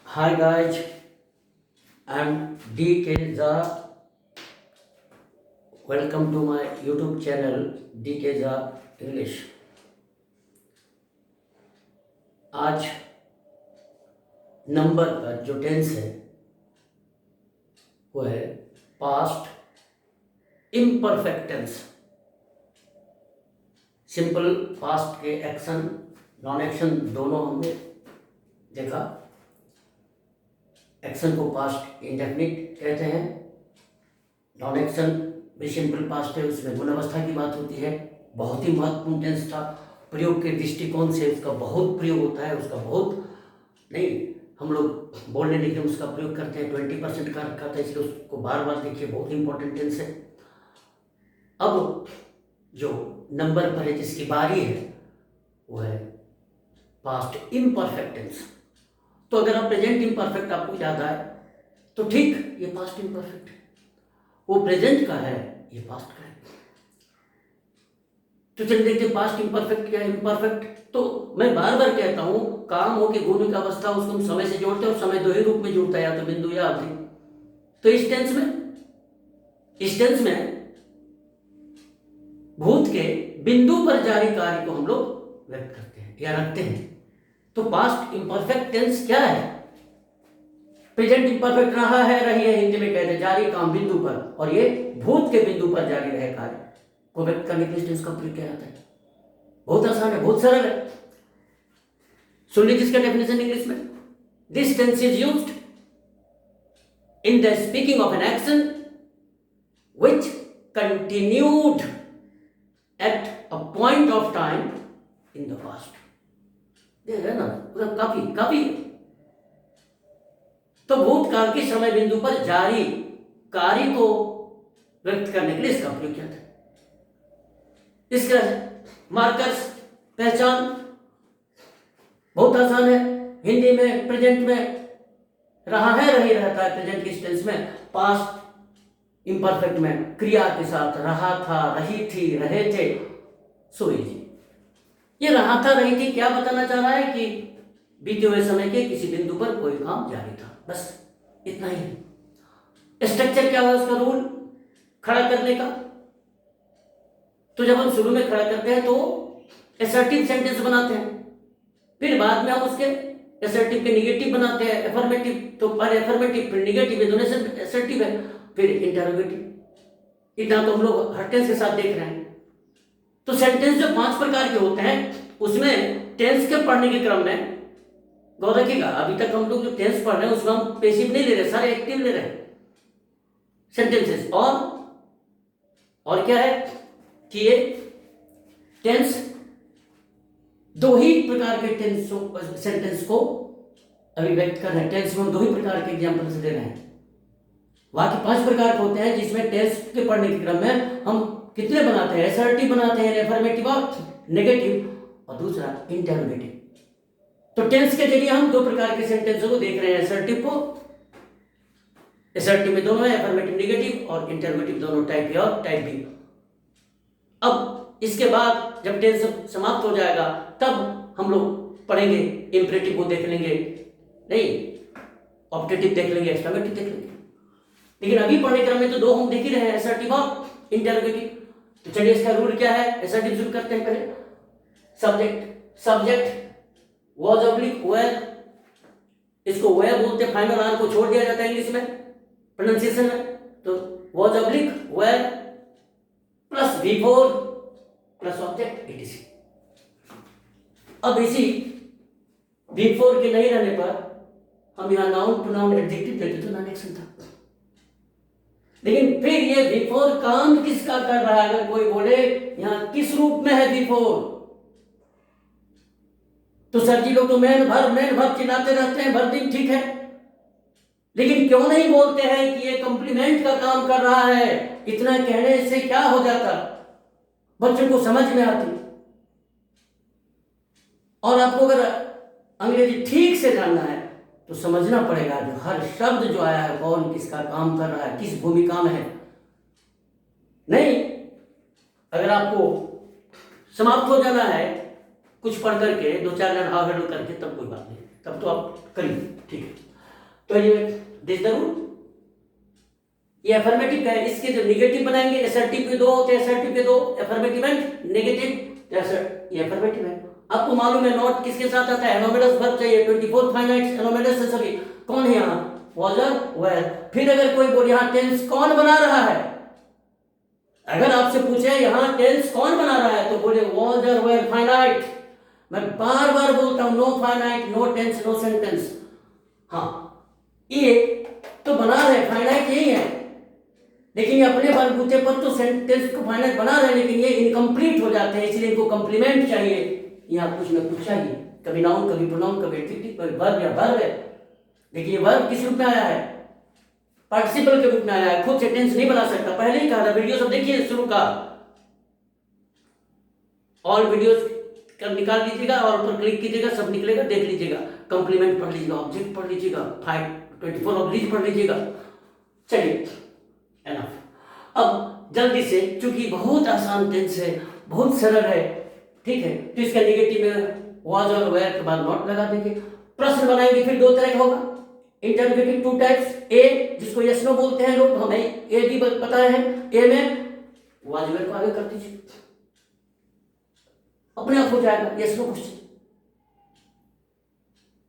Hi guys, I'm DK Za. Welcome to my YouTube channel DK Za English. आज number का जो tense है वो है past imperfect tense. Simple past के एक्शन नॉन एक्शन दोनों हमने देखा। एक्शन को पास्ट इंडेफिनिट कहते हैं, नॉन एक्शन भी सिंपल पास्ट है, उसमें गुणावस्था की बात होती है। बहुत ही महत्वपूर्ण टेंस था, प्रयोग के दृष्टिकोण से उसका बहुत प्रयोग होता है। उसका बहुत नहीं, हम लोग बोलने लिखने में उसका प्रयोग करते हैं। 20% का रखा था, इसलिए उसको बार बार देखिए, बहुत इंपॉर्टेंट टेंस है। अब जो नंबर पर है जिसकी बारी है वो है पास्ट इम्परफेक्ट टेंस। तो अगर आप प्रेजेंट इम्परफेक्ट आपको याद आए तो ठीक, ये पास्ट इम्परफेक्ट है। वो प्रेजेंट का है, ये पास्ट का है। तो चलिए देखते हैं पास्ट इम्परफेक्ट क्या है। इम्परफेक्ट तो मैं बार बार कहता हूं, काम हो कि गुण का अवस्था, उसको हम समय से जोड़ते हैं और समय दो ही रूप में जुड़ता है, या तो बिंदु या अवधि। तो इस टेंस में भूत के बिंदु पर जारी कार्य को हम लोग व्यक्त करते हैं या रखते हैं। तो पास्ट इम्परफेक्ट टेंस क्या है? प्रेजेंट इम्परफेक्ट रहा है, रही है, हिंदी में कहते हैं जारी काम बिंदु पर, और ये भूत के बिंदु पर जारी रहे कार्य को व्यक्त करने के लिए टेंस का प्रयोग किया जाता है। बहुत आसान है, बहुत सरल है। सुन लीजिए इसका डेफिनेशन इंग्लिश में। This tense is used in the speaking of an action which continued at a point of time in the past. देख रहे ना, मतलब काफी तो भूतकाल के समय बिंदु पर जारी कार्य को व्यक्त करने के लिए इसका प्रयोग किया था। इसका मार्कर्स, पहचान बहुत आसान है। हिंदी में प्रेजेंट में रहा है, रही रहता है। प्रेजेंट के टेंस में पास्ट इम्परफेक्ट में क्रिया के साथ रहा था, रही थी, रहे थे। So easy. ये रहा था, रही थी क्या बताना चाह रहा है कि बीते हुए समय के किसी बिंदु पर कोई काम जारी था, बस इतना ही। स्ट्रक्चर क्या हुआ उसका, रूल खड़ा करने का। तो जब हम शुरू में खड़ा करते हैं तो असर्टिव सेंटेंस बनाते हैं, फिर बाद में हम उसके असर्टिव के निगेटिव बनाते हैं, एफर्मेटिव। तो पहले एफर्मेटिव, फिर निगेटिव, दोनों से असर्टिव है, फिर इंटरोगेटिव। इतना तो हम लोग हर टेंस के साथ देख रहे हैं। तो सेंटेंस जो 5 प्रकार के होते हैं उसमें टेंस के पढ़ने के क्रम में गौर रखिएगा। अभी तक हम लोग जो टेंस पढ़ रहे हैं उसमें हम पैसिव नहीं ले रहे, सारे एक्टिव ले रहे हैं सेंटेंसेस। और क्या है कि ये टेंस दो ही प्रकार के सेंटेंस को अभिव्यक्त कर रहे हैं। टेंस में दो ही प्रकार के एग्जाम्पल से दे रहे हैं। बाकी 5 प्रकार के होते हैं जिसमें टेंस के पढ़ने के क्रम में हम कितने बनाते हैं, असर्टिव बनाते हैं, एफर्मेटिव और नेगेटिव, और दूसरा इंटरोगेटिव। तो टेंस के जरिए हम 2 प्रकार के सेंटेंसों को देख रहे हैं। असर्टिव को, असर्टिव में दोनों है, एफर्मेटिव नेगेटिव, और इंटरोगेटिव दोनों, टाइप ए और टाइप बी। अब इसके बाद जब टेंस समाप्त हो जाएगा तब हम लोग पढ़ेंगे, इंपरेटिव को देख लेंगे, नहीं ऑब्जेक्टिव देख लेंगे, एक्सक्लेमेटिव देख लेंगे। लेकिन अभी पढ़ने क्रम में तो 2 हम देख ही रहे हैं, असर्टिव और इंटरोगेटिव। तो चलिए इसका रूल क्या है, असर्टिव शुरू करते हैं पहले। सब्जेक्ट was oblique were, इसको were बोलते हैं, फाइनल आर को छोड़ दिया जाता है इंग्लिश में प्रोनाउंसिएशन में। तो was oblique were plus V4 plus object etc। अब इसी V4 के नहीं रहने पर हम यहाँ नाउन प्रोनाउन एडजेक्टिव देते तो नॉन एक्शन था। लेकिन फिर ये V4 काम किसका कर रहा है? अगर कोई बोले यहाँ किस रूप में है V4, तो सर जी लोग तो मैन भर चिल्लाते रहते हैं भर दिन, ठीक है, लेकिन क्यों नहीं बोलते हैं कि ये कंप्लीमेंट का काम कर रहा है? इतना कहने से क्या हो जाता, बच्चों को समझ में आती। और आपको अगर अंग्रेजी ठीक से जानना है तो समझना पड़ेगा जो हर शब्द जो आया है कौन किसका काम कर रहा है, किस भूमिका में है। नहीं, अगर आपको समाप्त हो जाना है कुछ पढ़ करके, 2-4 लाइन हाफ हेडल करके, तब कोई बात नहीं, तब तो आप करिए, ठीक है। तो ये दिस द रूल, ये अफर्मेटिव का है। इसके जो निगेटिव बनाएंगे, असर्टिव के दो होते हैं, असर्टिव के दो, अफर्मेटिव एंड नेगेटिव, ये अफर्मेटिव है। आपको मालूम है नॉट किसके साथ आता है, एनोमेडस वर्ब चाहिए, 24 फाइनाइट एनोमेडस है सभी। कौन है यहाँ, वाजर वेयर। फिर अगर कोई बोले यहाँ टेंस कौन बना रहा है, अगर आपसे पूछे यहाँ टेंस कौन बना रहा है, तो बोले वाजर वेयर फाइनाइट। मैं बार बार बोलता हूं, no finite, no tense, no sentence. हाँ, ये तो बना रहे, फाइनाइट यही है, लेकिन ये अपने बलबूते पर तो सेंटेंस को फाइनाइट बना रहे हैं, लेकिन ये इनकम्प्लीट हो जाते हैं, इसलिए इनको कंप्लीमेंट चाहिए, यहाँ कुछ ना कुछ चाहिए, कभी नाउन, कभी प्रोनाउन, कभी एडजेक्टिव, कभी वर्ब या वर्ब है। देखिए वर्ब किस रूप में आया है, पार्टिसिपल के रूप में आया है, खुद से टेंस नहीं बना सकता। पहले ही कहा था, वीडियो सब देखिए शुरू का, ऑल वीडियोस कर निकाल लीजिएगा और ऊपर क्लिक कीजिएगा, सब निकलेगा, देख लीजिएगा, कंप्लीमेंट पढ़ लीजिएगा, ऑब्जेक्ट पढ़ लीजिएगा, 524 ऑब्जेक्ट पढ़ लीजिएगा। चलिए एनफ। अब जल्दी से, चूंकि बहुत आसान टेंस है, बहुत सरल है, ठीक है, तो इसका निगेटिव में वाज और वेयर के बाद नॉट लगा देंगे। प्रश्न बनाएंगे, फिर दो तरह का होगा, इंटरोगेटिव, टू टाइप्स, ए जिसको यस नो बोलते हैं लोग, हमें ए भी पता है, ए में वाज वेयर को आगे कर दीजिए, अपने आप हो जाएगा यस नो क्वेश्चन।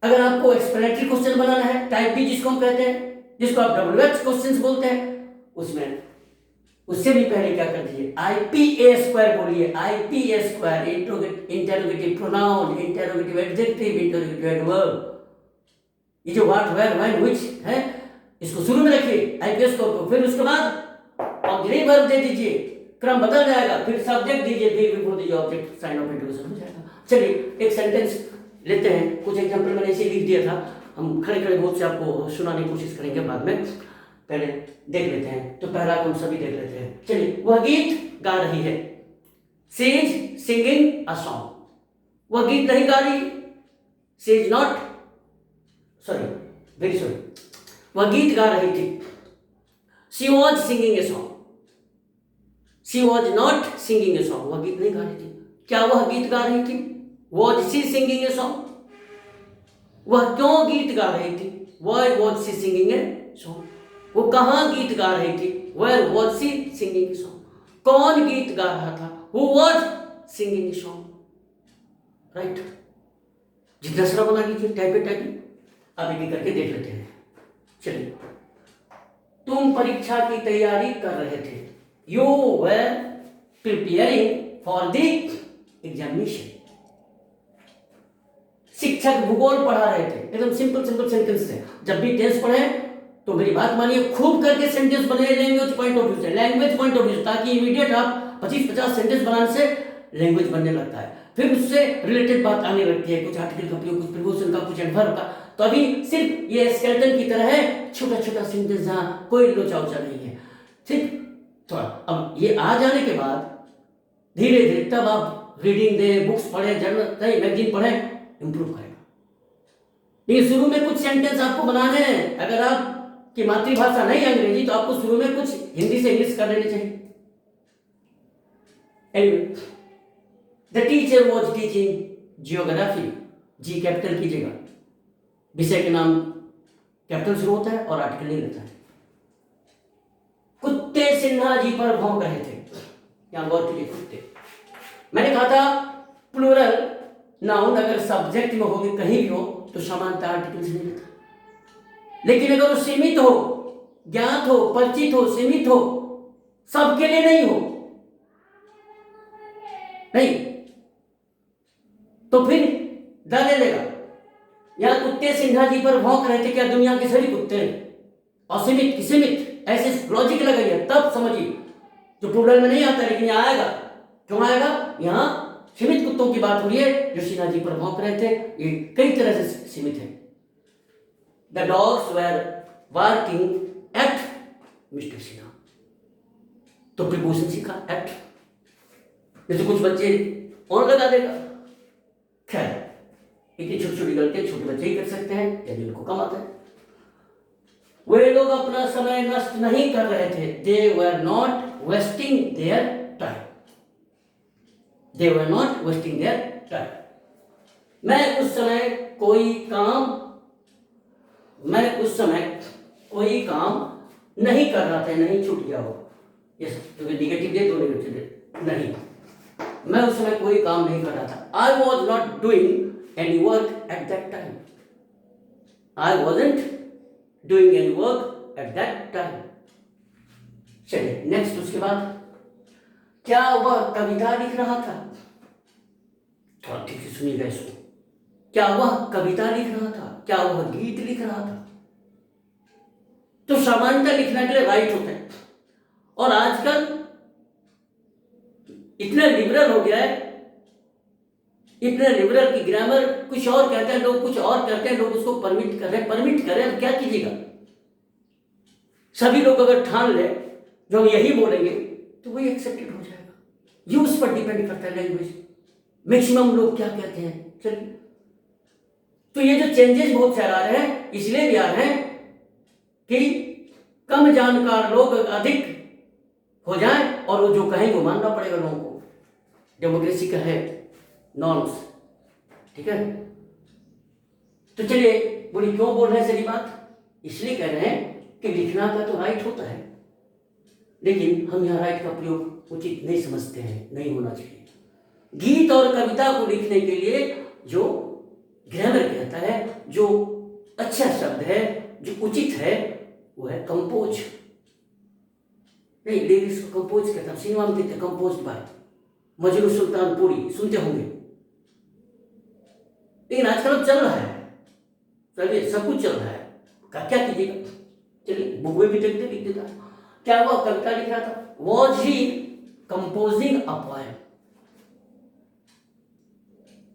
अगर आपको एक्सप्लेनेटरी क्वेश्चन बनाना है, टाइप बी जिसको हम कहते हैं, जिसको आप WH क्वेश्चंस बोलते हैं, उसमें उससे भी पहले क्या कर दीजिए, IPA स्क्वायर बोलिए, IPA square, interrogative pronoun, interrogative adjective, interrogative adverb. ये जो व्हाट, वेयर, व्हेन, व्हिच है, इसको शुरू में रखिए IPA स्क्वायर को, फिर उसके बाद ऑक्सिलरी वर्ब दे दीजिए, क्रम बदल जाएगा, फिर सब्जेक्ट दीजिए, फिर बिफोर दीजिए ऑब्जेक्ट, साइन ऑफ इंट्रोगेशन हो जाएगा। चलिए एक सेंटेंस लेते हैं, कुछ एग्जांपल मैंने इसे लिख दिया था, हम खड़े खड़े बहुत से आपको सुनाने की कोशिश करेंगे बाद में, पहले देख लेते हैं। तो पहला हम सभी देख लेते हैं। चलिए, वह गीत गा रही है, she is singing a song. वह गीत नहीं गा रही, she is not, sorry, very sorry, वह गीत गा रही थी, she was singing a song. She was not singing a song, वह गीत नहीं गा रही थी। क्या वह गीत गा रही थी, was she singing a song. वह क्यों गीत गा रही थी, why was she singing a song. वो कहाँ गीत गा रही थी, where was she singing song. कौन गीत गा रहा था, who was singing song. Right, जितना सारा बना लीजिए, टाइप अब एक करके देख लेते हैं। चलिए, तुम परीक्षा की तैयारी कर रहे थे, you were preparing for the examination. शिक्षक भूगोल पढ़ा रहे थे, एकदम सिंपल सिंपल सेंटेंस है। जब भी टेंस पढ़े तो मेरी बात मानिए, खूब करके सेंटेंस बने लैंग्वेज पॉइंट ऑफ व्यू से, लैंग्वेज पॉइंट ऑफ व्यू, ताकि इमीडिएट आप 25-50 सेंटेंस बनाने से लैंग्वेज बनने लगता है, फिर उससे रिलेटेड बात आने लगती है, कुछ आर्टिकल का प्रयोग, कुछ प्रीपोजिशन का, कुछ एडवर्ब का। तो अभी सिर्फ ये स्केलेटन की तरह है, छोटा छोटा सेंटेंस जहां कोई लोचा उचा नहीं है, ठीक। तो अब ये आ जाने के बाद धीरे धीरे तब आप रीडिंग दे, बुक्स पढ़े, जर्नल नहीं मैगजीन पढ़े, इंप्रूव करेगा। लेकिन शुरू में कुछ सेंटेंस आपको बनाने हैं, अगर आप की मातृभाषा नहीं अंग्रेजी, तो आपको शुरू में कुछ हिंदी से इंग्लिश कर लेने चाहिए। Anyway, the teacher was teaching geography, G capital कीजिएगा, विषय के नाम कैपिटल शुरू होता है और आर्टिकल नहीं रहता है। कुत्ते सिन्हा जी पर भौंक रहे थे, यहां गौर कीजिए, कुत्ते। मैंने कहा था प्लूरल नाउन अगर सब्जेक्ट में होगी कहीं भी हो तो समानता आर्टिकल से नहीं रहता, लेकिन अगर वो सीमित हो, ज्ञात हो, परिचित हो, सीमित हो, सबके लिए नहीं हो, नहीं, तो फिर डर लेगा। यहां कुत्ते सिन्हा जी पर भौंक रहे थे, क्या दुनिया के सभी कुत्ते असीमित, सीमित, ऐसे लॉजिक लगाइए तब समझिए, जो प्लूरल में नहीं आता लेकिन यहां आएगा। क्यों आएगा, यहां सीमित कुत्तों की बात हो रही है जो सिन्हा जी पर भौंक रहे थे, ये कई तरह से सीमित है। The dogs were barking at Mr. Sinha. तो प्रीपोजिशन सीखा at, जैसे कुछ बच्चे और लगा देगा। खैर, इतनी छोटी छोटी गलतियां छोटे बच्चे ही कर सकते हैं यदि उनको कम आता है। वे लोग अपना समय नष्ट नहीं कर रहे थे, they were not wasting their time. They were not wasting their time. मैं उस समय कोई काम मैं उस समय कोई काम नहीं कर रहा था, नहीं छूट गया हो, यस, क्योंकि निगेटिव दे, दो निगेटिव दे, नहीं, मैं उस समय कोई काम नहीं कर रहा था। I was not doing any work at that time, I wasn't doing any work at that time. चलिए नेक्स्ट, उसके बाद क्या वह कविता लिख रहा था? थोड़ा ठीक से सुनिएगा इसको। क्या वह कविता लिख रहा था? क्या वह गीत लिख रहा था? तो सामान्यतः लिखने के लिए राइट होता है, और आजकल इतना लिबरल हो गया है, इतने लिबरल की ग्रामर कुछ और कहते हैं लोग, कुछ और कहते हैं लोग, उसको परमिट कर रहे हैं, परमिट करें, अब क्या कीजिएगा। सभी लोग अगर ठान ले जो हम यही बोलेंगे तो वही एक्सेप्टेड हो जाएगा। ये उस पर डिपेंड करता है लैंग्वेज, मैक्सिमम लोग क्या कहते हैं। चलिए, तो ये जो चेंजेस बहुत सारे आ रहे हैं, इसलिए भी आ रहे हैं कि कम जानकार लोग अधिक हो जाएं, और वो जो कहेंगे वो मानना पड़ेगा लोगों को। डेमोक्रेसी का है नॉर्म्स, ठीक है। तो चलिए, बोली क्यों बोल रहे हैं सारी बात? इसलिए कह रहे हैं कि लिखना का तो राइट होता है, लेकिन हम यहाँ राइट का प्रयोग उचित नहीं समझते हैं, नहीं होना चाहिए। गीत और कविता को लिखने के लिए जो ग्रामर कहता है, जो अच्छा शब्द है, जो उचित है, वो है कंपोज। नहीं, लिरिक्स को कंपोज कहता है, सिनेमा में कहते हैं कंपोज बाय मजरू सुल्तानपुरी, सुनते होंगे। लेकिन आजकल अब चल रहा है, चलिए सब कुछ चल रहा है, क्या कीजिएगा। चलिए, बुक में भी देखते लिख देता है। क्या वह कविता लिख रहा था? Was he composing a poem?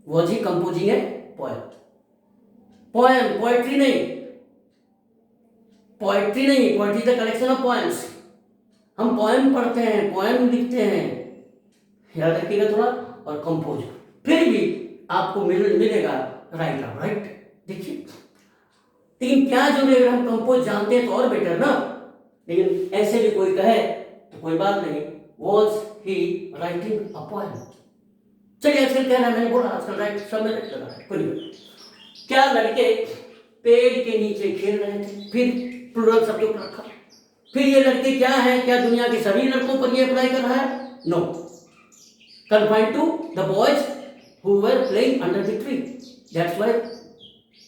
Was he composing a poem? Poem, poetry नहीं, पोएट्री नहीं, poetry is the collection of poems. हम पोएम पढ़ते हैं, पोएम लिखते हैं, याद रखिएगा थोड़ा। और कंपोज फिर भी आपको मिलेगा राइटर, राइट। देखिए, लेकिन क्या जो अगर हम कंपोज जानते हैं तो और बेटर ना, लेकिन ऐसे भी कोई कहे तो कोई बात नहीं। Was he writing a poem? चलिए, आजकल कह रहा है, मैंने बोला आजकल राइट सब में राइट लगा है, कोई नहीं। क्या लड़के पेड़ के नीचे खेल रहे थे? फिर प्लूरल शब्दों को रखा। फिर ये लड़के क्या है, क्या दुनिया के सभी लड़कों पर ये अप्लाई कर रहा है? No, confined to the boys who were playing under the tree. That's why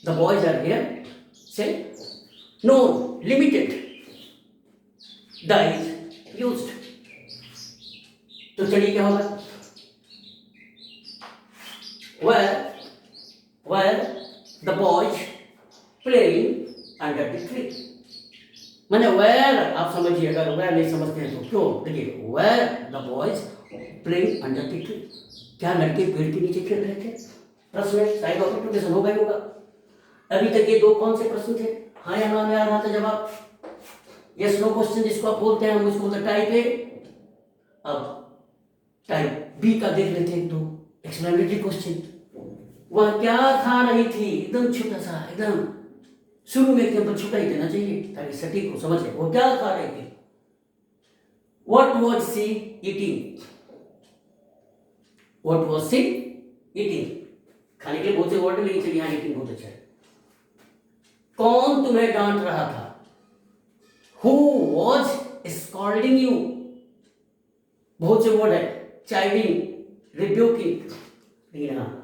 the boys are here. Say no, limited. The is used. तो चलिए क्या होगा? Where the boys playing under the tree. मैंने where, आप समझिए, अगर where नहीं समझते हैं तो क्यों? देखिए, where the boys playing under the tree, क्या लड़के पेड़ के नीचे खेल रहे थे? प्रश्न है, साइड ऑफ इंट्रोडक्शन होगा ही होगा। अभी तक ये दो कौन से प्रश्न थे? हाँ या ना में आ रहा था जवाब, यस नो क्वेश्चन जिसको आप बोलते हैं, हम उसको बोलते टाइप ए। अब टाइप बी का देख लेते हैं, दो एक्सप्लेनेटरी क्वेश्चन। वह क्या खा रही थी? एकदम छोटा सा, एकदम शुरू में एग्जाम्पल छोटा ही देना चाहिए ताकि सटीक को समझे। वो क्या खा रही थी? What was she eating? What was she eating? खाने के लिए बहुत से वर्ड, लेकिन चलिए यहाँ eating बहुत अच्छा है। कौन तुम्हें डांट रहा था? Who was scolding you? बहुत से वर्ड है, chiding, rebuking, लेकिन हाँ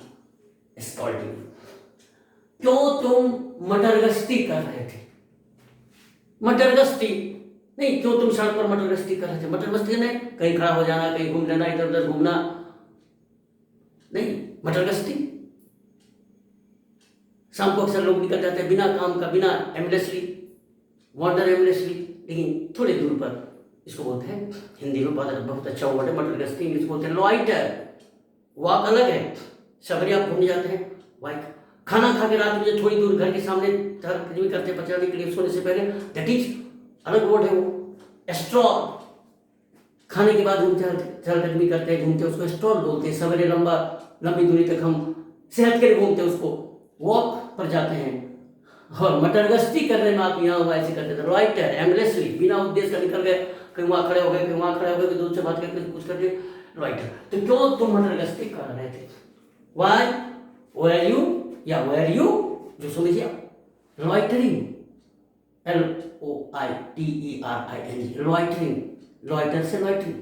scolding। क्यों तुम मटरगश्ती कर रहे थे? मटरगश्ती नहीं, क्यों तुम सड़क पर मटरगश्ती कर रहे थे? मटरगश्ती नहीं, कहीं खड़ा हो जाना, कहीं घूम लेना, इधर उधर घूमना नहीं, मटरगश्ती। शाम को अक्सर लोग निकल जाते हैं बिना काम का, बिना एमलेसली, वॉन्डर एमलेसली, लेकिन थोड़ी दूर पर इसको बोलते हैं, हिंदी में बहुत अच्छा वर्ड है मटरगश्ती, इंग्लिश बोलते हैं लॉइटर। वॉक अलग है, सवेरे आप घूमने जाते हैं, वाइक खाना खा के रात में थोड़ी दूर घर के सामने भी करते हैं पचाने के लिए सोने से पहले, दैट इज अलग वर्ड है वो। स्ट्रॉल, खाने के बाद घूमते चहलकदमी करते हैं, घूमते, उसको स्ट्रॉल बोलते हैं। सवेरे लंबी दूरी तक हम सेहत के लिए घूमते हैं, उसको वॉक पर जाते हैं। और मटरगश्ती करने में आप यहाँ हुआ ऐसे करते थे, लॉइटर, एमलेसली, बिना उद्देश्य का निकल गए, कहीं वहाँ खड़े हो गए, कहीं वहाँ खड़े हो गए, कहीं दूर से बात करके कुछ करके, लॉइटर। तो क्यों तुम मटरगश्ती कर रहे थे? वाई, वेयर यू, या वेयर यू, जो समझिए लॉइटरिंग, LOITERING, लॉइटरिंग, लॉइटर से लॉइटरिंग।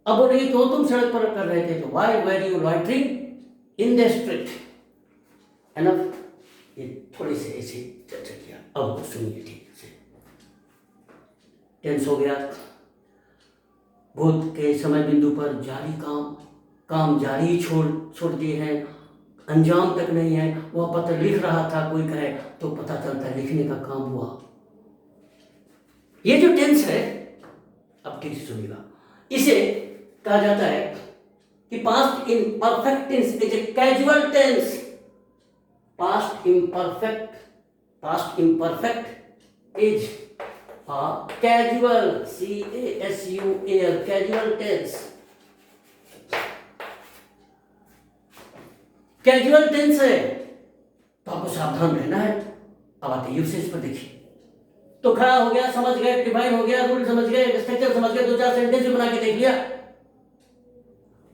अब बोलेंगे तो तुम सड़क पर कर रहे थे, तो why were you loitering in the street. Enough, ये थोड़ी सी ऐसी चर्चा किया, अब सुनिए ठीक से। टेंस हो गया, भूत के समय बिंदु पर जारी काम जारी छोड़ दिए हैं, अंजाम तक नहीं है। वह पत्र लिख रहा था, कोई कहे तो पता चलता है लिखने का काम हुआ। ये जो टेंस है, अब ठीक से सुनिएगा, इसे कहा जाता है कि past imperfect tense is a casual tense. Past imperfect is a casual, CASUAL, casual tense। Casual tense है तो आपको सावधान रहना है। अब आते यूसेज पर देखिए। तो खड़ा हो गया, समझ गए, डिफाइन हो गया, रूल समझ गए, स्ट्रक्चर समझ गए, 2-4 सेंटेंस भी बना के देख लिया।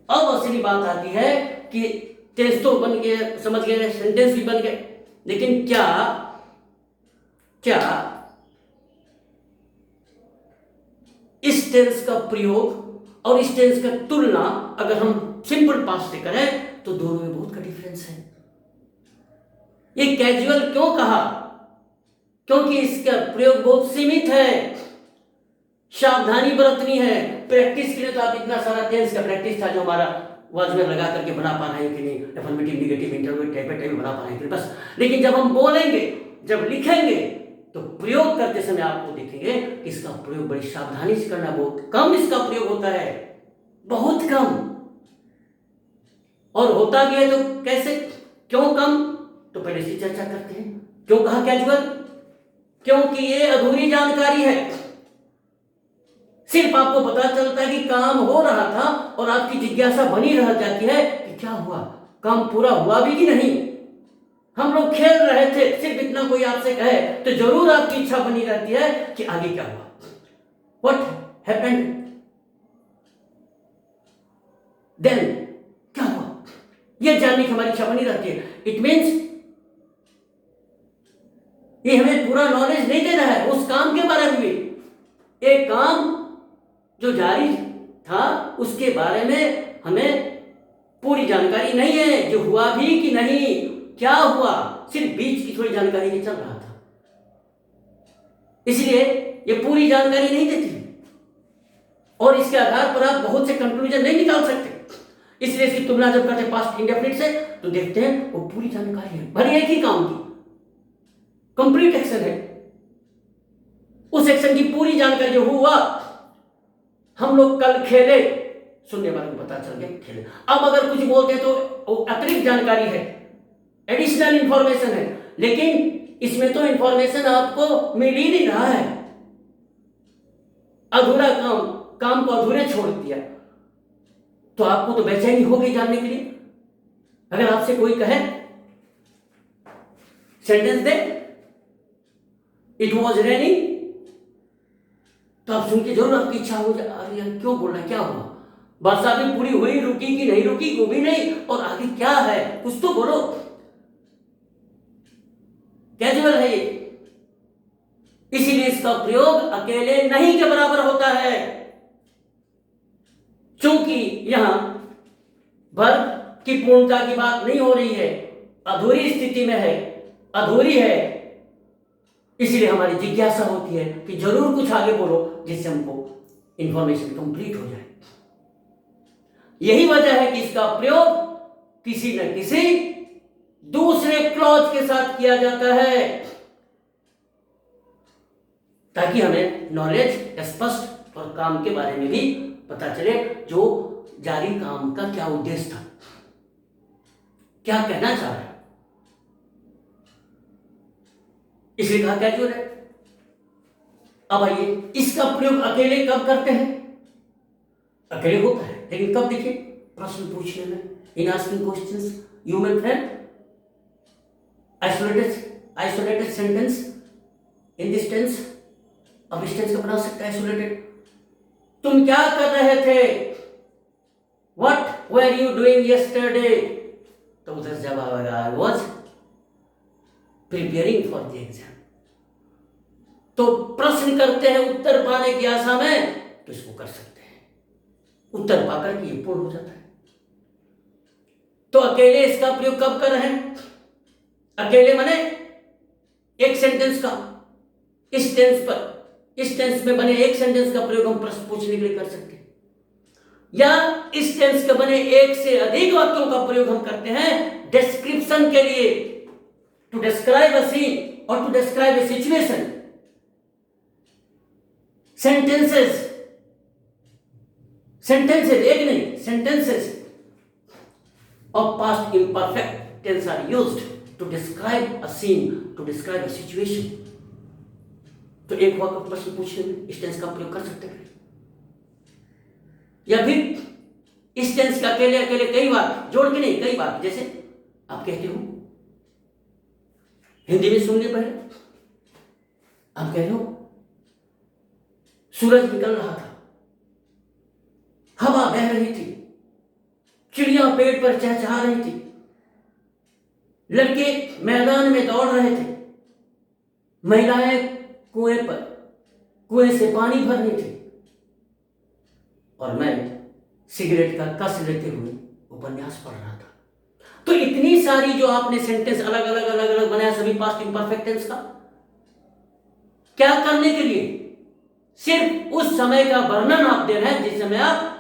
अब असली बात आती है कि टेंस तो बन गए, समझ गए, सेंटेंस भी बन गए, लेकिन क्या इस टेंस का प्रयोग और इस टेंस का तुलना अगर हम सिंपल पास्ट से करें तो दोनों में बहुत का डिफरेंस है। ये कैजुअल क्यों कहा? क्योंकि इसका प्रयोग बहुत सीमित है, सावधानी बरतनी है। प्रैक्टिस के लिए तो आप इतना सारा टेंस का प्रैक्टिस था जो हमारा वर्ड में लगा करके बना पा रहे हैं कि नहीं, अफर्मेटिव, नेगेटिव, इंटरव्यू टाइप बना पा रहे हैं बस। लेकिन जब हम बोलेंगे, जब लिखेंगे, तो प्रयोग करते समय आपको देखेंगे कि इसका प्रयोग बड़ी सावधानी से करना, बहुत कम इसका प्रयोग होता है, बहुत कम। और होता भी है तो कैसे, क्यों कम, तो पहले से चर्चा करते हैं। क्यों कहा कैजुअल? क्योंकि ये अधूरी जानकारी है। सिर्फ आपको पता चलता है कि काम हो रहा था और आपकी जिज्ञासा बनी रह जाती है कि क्या हुआ, काम पूरा हुआ भी कि नहीं। हम लोग खेल रहे थे, सिर्फ इतना कोई आपसे कहे तो जरूर आपकी इच्छा बनी रहती है कि आगे क्या हुआ, व्हाट हैपेंड देन, क्या हुआ, यह जानने की हमारी इच्छा बनी रहती है। इट मीन्स ये हमें पूरा नॉलेज नहीं दे रहा है उस काम के बारे में। एक काम जो जारी था उसके बारे में हमें पूरी जानकारी नहीं है, जो हुआ भी कि नहीं, क्या हुआ, सिर्फ बीच की थोड़ी जानकारी नहीं चल रहा था, इसलिए ये पूरी जानकारी नहीं देती और इसके आधार पर आप बहुत से कंक्लूजन नहीं निकाल सकते। इसलिए इसकी तुलना जब करते पास्ट इंडेफिनिट से तो देखते हैं वो पूरी जानकारी है, भले एक ही काम की कंप्लीट एक्शन है, उस एक्शन की पूरी जानकारी जो हुआ। हम लोग कल खेले, सुनने वाले को पता चल गया खेले। अब अगर कुछ बोलते हैं तो वो अतिरिक्त जानकारी है, एडिशनल इंफॉर्मेशन है, लेकिन इसमें तो इंफॉर्मेशन आपको मिल ही नहीं रहा है। अधूरा काम को अधूरे छोड़ दिया तो आपको तो बेचैनी होगी जानने के लिए। अगर आपसे कोई कहे sentence they, it was raining, तो आप सुन के जरूर आपकी इच्छा हो जाए, अरे क्यों बोल रहा है, क्या हुआ, वर्षा भी पूरी हुई, रुकी कि नहीं रुकी, वो भी नहीं, और आगे क्या है, कुछ तो बोलो। कैजुअल है ये, इसीलिए इसका प्रयोग अकेले नहीं के बराबर होता है, क्योंकि यहां वर्ब की पूर्णता की बात नहीं हो रही है, अधूरी स्थिति में है, अधूरी है। इसलिए हमारी जिज्ञासा होती है कि जरूर कुछ आगे बोलो जिससे हमको इंफॉर्मेशन कंप्लीट हो जाए। यही वजह है कि इसका प्रयोग किसी न किसी दूसरे क्लॉज के साथ किया जाता है ताकि हमें नॉलेज स्पष्ट और काम के बारे में भी पता चले, जो जारी काम का क्या उद्देश्य था, क्या कहना चाह रहा है। इसलिए कहा कैजुअल है। अब आइए, इसका प्रयोग अकेले कब करते हैं? अकेले होता है, लेकिन कब? देखिए, प्रश्न पूछने में, in asking questions you may frame, isolated sentence in this tense. अब इस टेंस का बना सकते हैं आइसोलेटेड। तुम क्या कर रहे थे? What were you doing yesterday? तो उधर जवाब आएगा, I was preparing for the exam. तो प्रश्न करते हैं उत्तर पाने की आशा में, तो इसको कर सकते हैं, उत्तर पाकर के ये पूर्ण हो जाता है। तो अकेले इसका प्रयोग कब कर रहे हैं? अकेले माने एक सेंटेंस का, इस टेंस पर, इस टेंस में बने एक सेंटेंस का प्रयोग हम प्रश्न पूछने के लिए कर सकते हैं, या इस टेंस के बने एक से अधिक वाक्यों का प्रयोग हम करते हैं डिस्क्रिप्शन के लिए, टू डिस्क्राइब अ सीन और to describe a situation. Sentences एक नहीं, sentences of past imperfect tense are used to describe a scene, to describe a situation. तो एक वाक्य प्रश्न पूछने में इस टेंस का प्रयोग कर सकते हैं, या फिर इस टेंस का अकेले अकेले कई बार जोड़ के नहीं, कई बार, जैसे आप कहते हो हिंदी में सुनने पहले आप कह रहे हो सूरज निकल रहा था, हवा बह रही थी, चिड़िया पेड़ पर चहचहा रही थी, लड़के मैदान में दौड़ रहे थे, महिलाएं कुएं से पानी भर रही थी, और मैं सिगरेट का कस लेते हुए उपन्यास पढ़ रहा था। तो इतनी सारी जो आपने सेंटेंस अलग अलग बनाया, सभी पास्ट इंपरफेक्ट टेंस का, क्या करने के लिए? सिर्फ उस समय का वर्णन आप दे रहे हैं जिस समय आप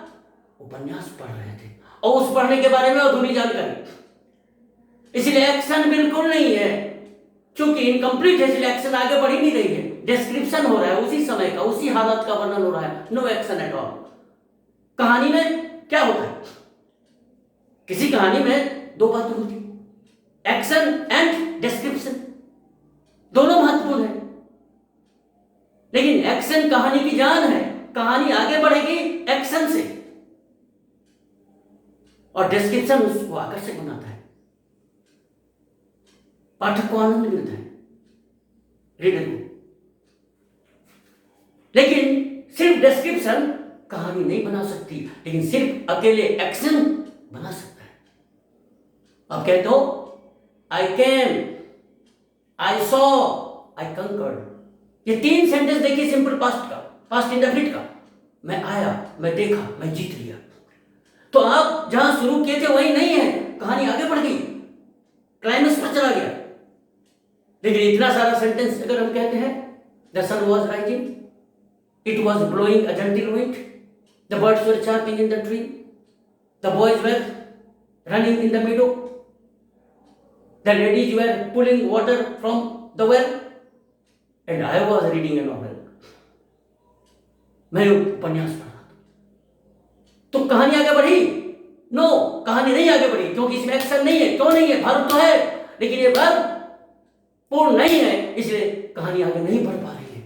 उपन्यास पढ़ रहे थे, और उस पढ़ने के बारे में अधूरी जानकारी। इसलिए एक्शन बिल्कुल नहीं है, क्योंकि इनकम्प्लीट है, इसलिए एक्शन आगे बढ़ ही नहीं रही है, डिस्क्रिप्शन हो रहा है उसी समय का, उसी हालत का वर्णन हो रहा है, नो एक्शन एट ऑल। कहानी में क्या होता है? किसी कहानी में दो बातें होती, एक्शन एंड डिस्क्रिप्शन, दोनों महत्वपूर्ण है, लेकिन एक्शन कहानी की जान है, कहानी आगे बढ़ेगी एक्शन से, और डिस्क्रिप्शन उसको आकर्षक बनाता है, पाठक को आनंद मिलता है, रीडर को। लेकिन सिर्फ डिस्क्रिप्शन कहानी नहीं बना सकती, लेकिन सिर्फ अकेले एक्शन बना सकता है। आप कहते हो आई केम, आई सॉ, आई कंकर्ड, ये तीन सेंटेंस देखिए सिंपल पास्ट का, पास्ट इंडेफिनिट का, मैं आया, मैं देखा, मैं जीत लिया। तो आप जहां शुरू किए थे वही नहीं है, कहानी आगे बढ़ गई, क्लाइमेक्स पर चला गया। लेकिन इतना सारा सेंटेंस अगर हम कहते हैं, the sun was rising, it was blowing a gentle wind, the birds were chirping in the tree, the boys were running in the meadow, the ladies were pulling water from the well, and I was reading a novel, मैं उपन्यास पढ़ रहा था। तो कहानी आगे बढ़ी? No, कहानी नहीं आगे बढ़ी, क्योंकि इसमें एक्शन नहीं है। क्यों नहीं है? वर्ब तो है, लेकिन ये वर्ब पूर्ण नहीं है, इसलिए कहानी आगे नहीं बढ़ पा रही है।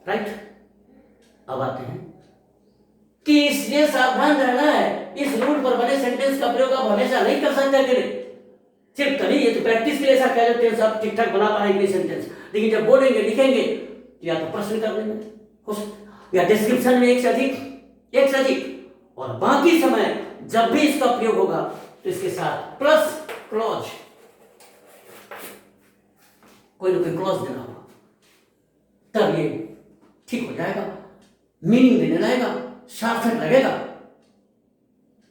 राइट? अब आते हैं कि इसलिए सावधान रहना है, इस रूल पर बने सेंटेंस का प्रयोग आप हमेशा नहीं कर सकते अकेले, सिर्फ तभी, ये तो प्रैक्टिस के लिए ऐसा कह लेते हैं, सब ठीक ठाक बना पाएंगे सेंटेंस, लेकिन जब बोलेंगे लिखेंगे तो या तो प्रश्न करने में हो सकता, या डिस्क्रिप्शन में एक से अधिक, और बाकी समय जब भी इसका प्रयोग होगा तो इसके साथ प्लस क्लॉज, कोई ना कोई क्लॉज देना होगा, तब ये ठीक हो जाएगा, मीनिंग देने लगेगा, सार्थक लगेगा।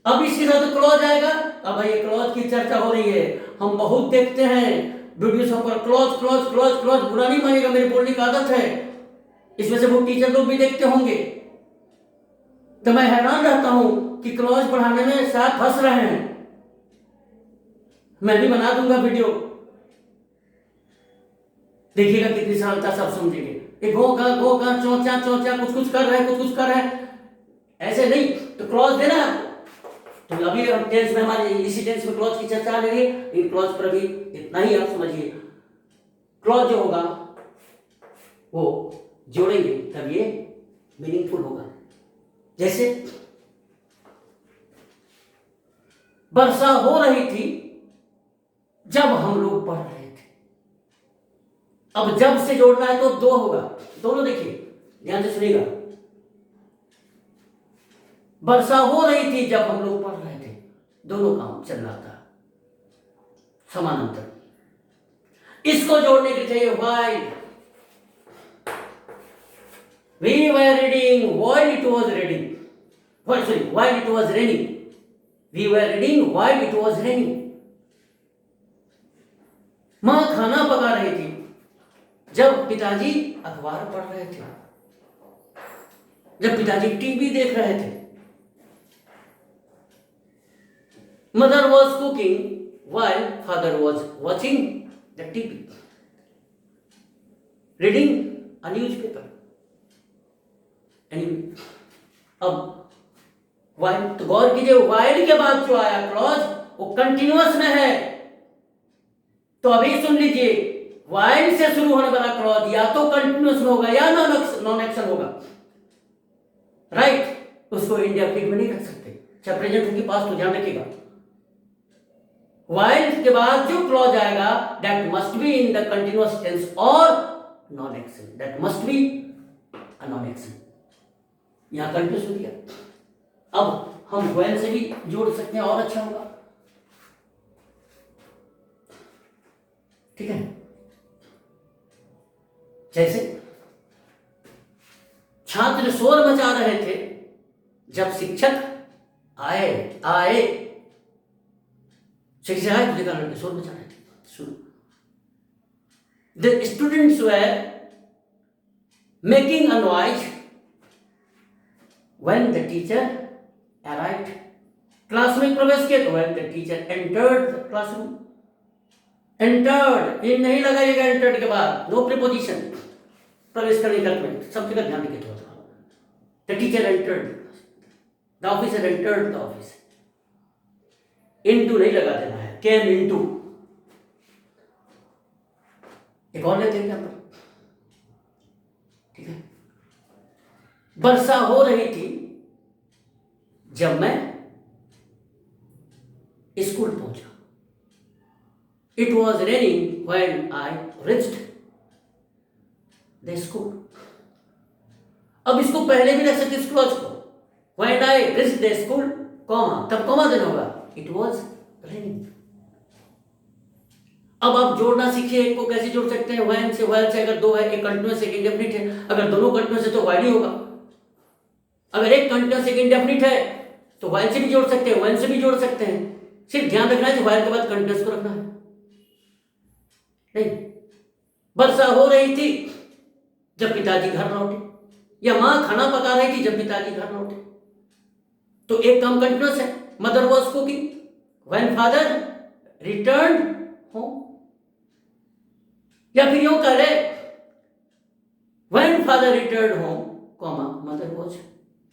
अब इसके साथ क्लॉज आएगा। अब भाई क्लॉज की चर्चा हो रही है, हम बहुत देखते हैं वीडियो पर, क्लॉज क्लॉज क्लॉज क्लॉज, बुरा नहीं मानेगा, मेरे बोलने की आदत है, इसमें से वो टीचर लोग भी देखते होंगे, तो मैं हैरान रहता हूं कि क्लॉज पढ़ाने में साथ फंस रहे हैं। मैं भी बना दूंगा वीडियो, देखिएगा कितनी सरलता सब समझेंगे। घोगा घोगा, चौचा चौचा, कुछ कर रहे हैं, ऐसे नहीं। तो क्लॉज देना है। तो अभी हम टेंस में, हमारे इसी टेंस में क्लॉज की चर्चा आ रही है, इन क्लॉज पर भी इतना ही आप समझिए। क्लॉज जो होगा वो जोड़ेंगे तब ये मीनिंगफुल होगा। जैसे वर्षा हो रही थी जब हम लोग पढ़ रहे थे। अब जब से जोड़ना है तो दो होगा, दोनों देखिए ध्यान से सुनिएगा। वर्षा हो रही थी जब हम लोग पढ़ रहे थे, दोनों काम चल रहा था समानांतर। इसको जोड़ने के लिए चाहिए while, We were reading while it was reading. Sorry, while it was raining. We were reading while it was raining. माँ खाना पका रही थी जब पिताजी अखबार पढ़ रहे थे, जब पिताजी टीवी देख रहे थे. Mother was cooking while father was watching the TV, reading a newspaper. Anyway, अब while तो गौर कीजिए, while के बाद जो आया क्लॉज वो कंटिन्यूअस में है. तो अभी सुन लीजिए, while से शुरू होने वाला क्लॉज या तो कंटिन्यूअस में होगा या नॉन एक्शन होगा. राइट, उसको इंडेफिनिट में नहीं रख सकते, चाहे प्रेजेंट हो कि पास्ट हो, ध्यान रखिएगा. while के बाद जो क्लॉज आएगा that must be in the continuous tense or non-action. that must be a non-action. यहां कंफ्यूज हो गया. अब हम while से भी जोड़ सकते हैं और अच्छा होगा. ठीक है, जैसे छात्र शोर मचा रहे थे जब शिक्षक आए शिक्षक आए तो देखा लड़के शोर मचा रहे थे. सुनो, the students were making a noise when the teacher arrived. Class में प्रवेश किया तो when the teacher entered the classroom. Entered, in नहीं लगाइएगा एंटर्ड के बाद, नो प्रीपोजिशन. प्रवेश करने का सब जगह ध्यान रखिए थोड़ा. The teacher entered, the officer entered the office. Into नहीं लगा देना है, केम इनटू. एक और लेते हैं क्या पर, ठीक है. वर्षा हो रही थी जब मैं स्कूल पहुंचा. It was raining when I reached the school. अब इसको पहले भी रख सकते इस क्लॉज को, when I reached the school, comma, तब कॉमा देना होगा. It was raining. अब आप जोड़ना सीखिए, एक को कैसे जोड़ सकते हैं. व्हेन से, व्हाइल से, अगर दो है, एक कंटिन्यूअस एक इंडेफिनिट है. अगर दोनों कंटिन्यूअस है तो व्हाइल ही होगा. अगर एक कंटिन्यूअस एक इंडेफिनिट है तो व्हाइल से भी जोड़ सकते हैं, व्हेन से भी जोड़ सकते हैं. सिर्फ ध्यान रखना है कि व्हाइल के बाद कंटिन्यूअस को रखना है. नहीं, वर्षा हो रही थी जब पिताजी घर लौटे, या मां खाना पका रही थी जब पिताजी घर लौटे. तो एक काम कंटिन्यूअस है. Mother was cooking when father returned home. या फिर यूं कह रहे when father returned home, comma, mother was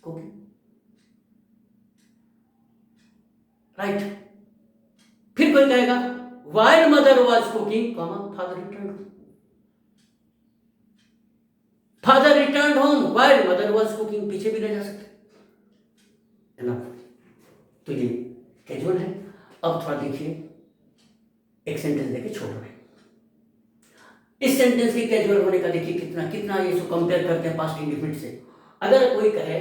cooking. Right. फिर कोई कहेगा while mother was cooking, comma, father returned home. Father returned home while mother was cooking. पीछे भी ले जा सकते है ना. तो ये कैजुअल है. अब थोड़ा देखिए, एक सेंटेंस देखे छोड़ रहे. इस सेंटेंस के कैजुअल होने का देखिए कितना कितना ये इसको कंपेयर करते हैं पास्ट इंडिफिनिट से. अगर कोई कहे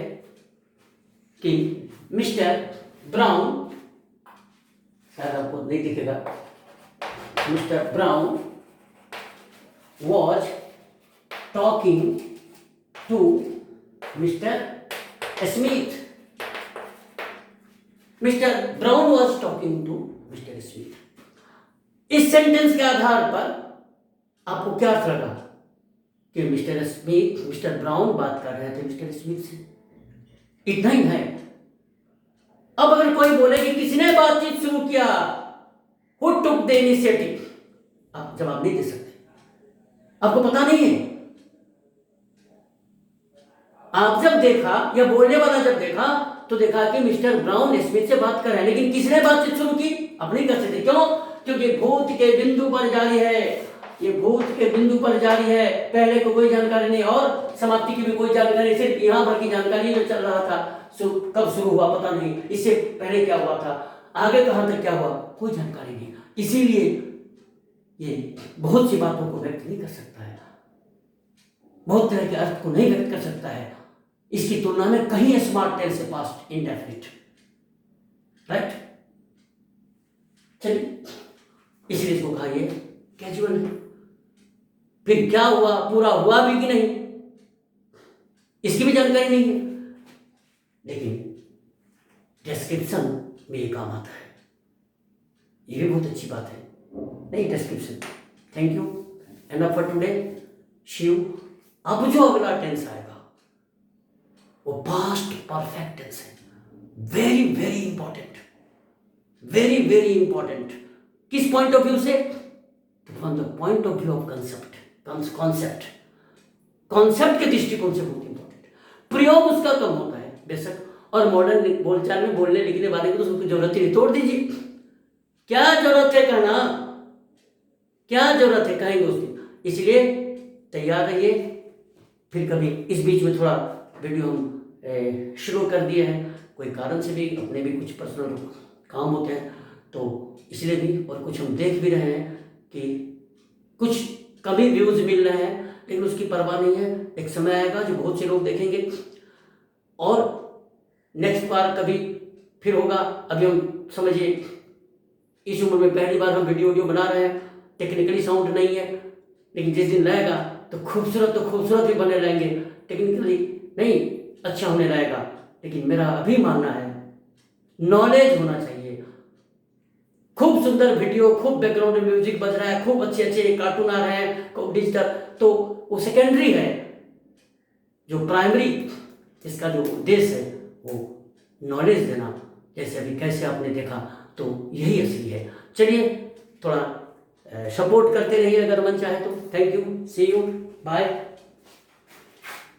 कि मिस्टर ब्राउन, शायद आपको नहीं दिखेगा, Mr. Brown was talking to Mr. Smith. Mr. Brown was talking to Mr. Smith. इस सेंटेंस के आधार पर आपको क्या अर्थ लगा कि मिस्टर स्मिथ, मिस्टर ब्राउन बात कर रहे थे मिस्टर स्मिथ से. इतना ही है. अब अगर कोई बोले कि किसने बातचीत शुरू किया, Who took the initiative? आप जवाब नहीं दे सकते, आपको पता नहीं है. आप जब देखा या बोलने वाला जब देखा तो देखा कि मिस्टर ब्राउन स्मिथ से बात कर रहे हैं, लेकिन किसने बातचीत शुरू की आप नहीं कर सकते. क्यों? क्योंकि भूत के बिंदु पर जारी है. ये भूत के बिंदु पर जारी है, पहले को कोई जानकारी नहीं और समाप्ति की भी कोई जानकारी नहीं. सिर्फ यहां भर की जानकारी जो चल रहा था, कब शुरू हुआ पता नहीं, इससे पहले क्या हुआ था, आगे कहां तक क्या हुआ, कोई जानकारी नहीं. इसीलिए ये बहुत सी बातों को व्यक्त नहीं कर सकता है, बहुत तरह के अर्थ को नहीं व्यक्त कर सकता है. इसकी तुलना में कहीं स्मार्ट टेंस से पास्ट इंडेफिनिट. राइट. चलिए, इसलिए इसको कहा ये कैजुअल है. फिर क्या हुआ, पूरा हुआ भी कि नहीं, इसकी भी जानकारी नहीं है, लेकिन डिस्क्रिप्शन में ये काम आता है। ये भी बहुत अच्छी बात है, नहीं description. Thank you, enough for today. Shiv, अब जो अगला टेंस आएगा वो पास्ट परफेक्ट टेंस है। Very very important, very very important. किस पॉइंट ऑफ व्यू से? From the point of view of concept के दृष्टिकोण से बहुत इंपॉर्टेंट। प्रयोग उसका कम होता है बेशक, और मॉडर्न बोलचाल में बोलने लिखने वाले को तो उसकी जरूरत ही नहीं, तोड़ दीजिए। क्या जरूरत है कहना, क्या जरूरत है, कहेंगे उस दिन। इसलिए तैयार रहिए। फिर कभी इस बीच में थोड़ा वीडियो हम शुरू कर दिए हैं, कोई कारण से भी, अपने भी कुछ पर्सनल काम होते हैं तो इसलिए भी, और कुछ हम देख भी रहे हैं कि कुछ कम ही व्यूज़ मिल रहे हैं, लेकिन उसकी परवाह नहीं है। एक समय आएगा जो बहुत से लोग देखेंगे, और नेक्स्ट बार कभी फिर होगा। अभी हम समझिए इस उम्र में पहली बार हम वीडियो बना रहे हैं, टेक्निकली साउंड नहीं है, लेकिन जिस दिन रहेगा तो खूबसूरत भी बने रहेंगे। टेक्निकली नहीं अच्छा होने रहेगा, लेकिन मेरा अभी मानना है नॉलेज होना चाहिए। खूब सुंदर वीडियो, खूब बैकग्राउंड में म्यूजिक बज रहा है, खूब अच्छे अच्छे कार्टून आ रहे हैं, खूब डिजिटल, तो वो सेकेंडरी है। जो प्राइमरी इसका जो उद्देश्य है वो नॉलेज देना, जैसे अभी कैसे आपने देखा, तो यही असली है। चलिए थोड़ा सपोर्ट करते रहिए अगर मन चाहे तो। Thank you, see you, bye.